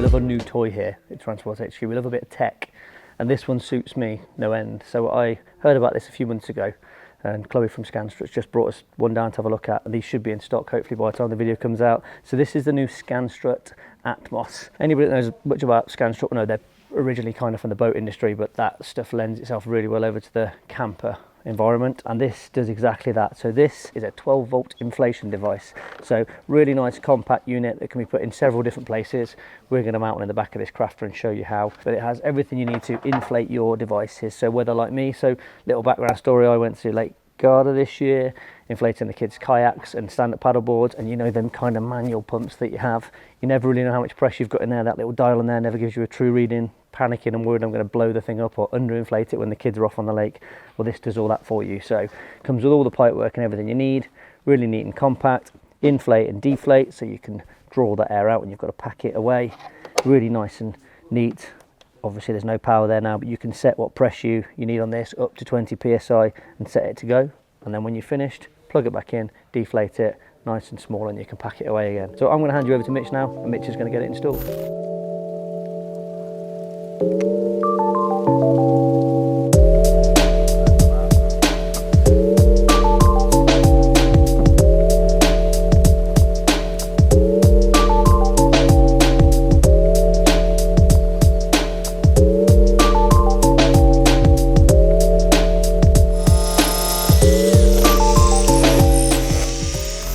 We love a new toy here at Transport HQ. We love a bit of tech, and this one suits me no end. So I heard about this a few months ago, and Chloe from Scanstrut just brought us one down to have a look at, and these should be in stock hopefully by the time the video comes out. So this is the new Scanstrut Atmos. Anybody that knows much about Scanstrut will know they're originally kind of from the boat industry, but that stuff lends itself really well over to the camper environment, and this does exactly that. So this is a 12-volt inflation device, so really nice compact unit that can be put in several different places. We're going to mount one in the back of this crafter and show you how, but it has everything you need to inflate your devices. So whether like me, so little background story, I went to Lake Garda this year inflating the kids' kayaks and stand-up paddle boards, and you know them kind of manual pumps that you have, you never really know how much pressure you've got in there. That little dial in there never gives you a true reading. Panicking and worried I'm going to blow the thing up or underinflate it when the kids are off on the lake. Well, this does all that for you. So comes with all the pipe work and everything you need. Really neat and compact. Inflate and deflate, so you can draw that air out when you've got to pack it away. Really nice and neat. Obviously there's no power there now, but you can set what pressure you need on this up to 20 psi and set it to go. And then when you're finished, plug it back in, deflate it, nice and small, and you can pack it away again. So I'm going to hand you over to Mitch now, and Mitch is going to get it installed.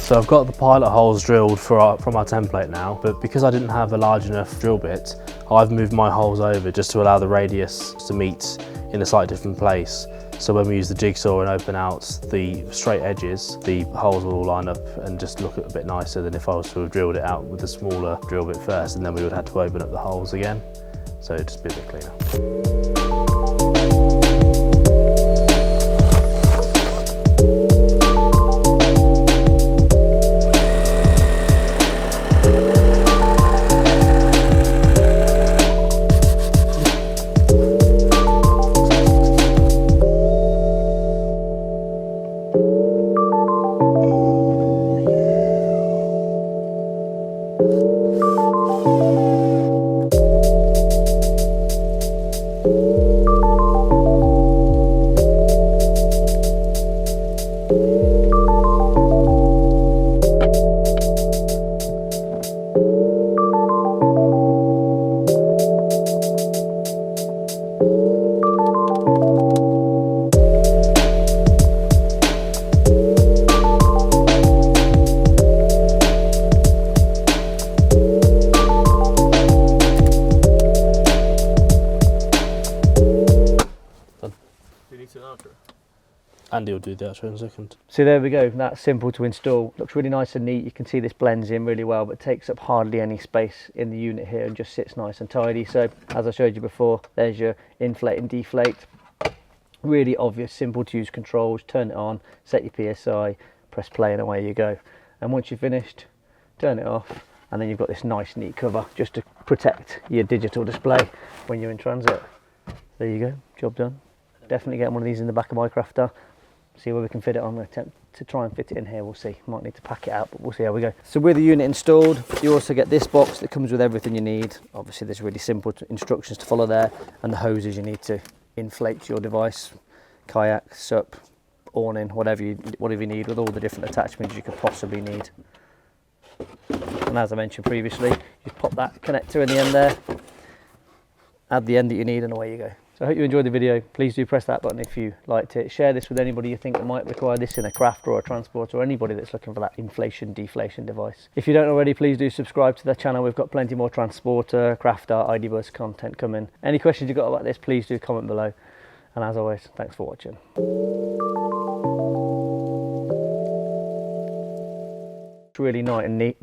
So I've got the pilot holes drilled from our template now, but because I didn't have a large enough drill bit, I've moved my holes over just to allow the radius to meet in a slightly different place. So when we use the jigsaw and open out the straight edges, the holes will all line up and just look a bit nicer than if I was to have drilled it out with a smaller drill bit first, and then we would have to open up the holes again. So it'd just be a bit cleaner. Andy will do the outro in a second. So there we go, that's simple to install. Looks really nice and neat. You can see this blends in really well, but takes up hardly any space in the unit here and just sits nice and tidy. So as I showed you before, there's your inflate and deflate. Really obvious, simple to use controls. Turn it on, set your PSI, press play, and away you go. And once you're finished, turn it off, and then you've got this nice neat cover just to protect your digital display when you're in transit. There you go, job done. Definitely get one of these in the back of my crafter. See where we can fit it on. I'm going to attempt to try and fit it in here. We'll see. Might need to pack it out, but we'll see how we go. So with the unit installed, you also get this box that comes with everything you need. Obviously there's really simple instructions to follow there, and the hoses you need to inflate your device, kayak, SUP, awning, whatever you need, with all the different attachments you could possibly need. And as I mentioned previously, you pop that connector in the end there, add the end that you need, and away you go. So I hope you enjoyed the video. Please do press that button if you liked it. Share this with anybody you think that might require this in a crafter or a transporter, or anybody that's looking for that inflation deflation device. If you don't already, please do subscribe to the channel. We've got plenty more transporter, crafter, ID bus content coming. Any questions you've got about this, please do comment below. And as always, thanks for watching. It's really nice and neat.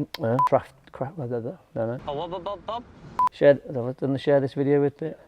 Share, I've done the share this video with it.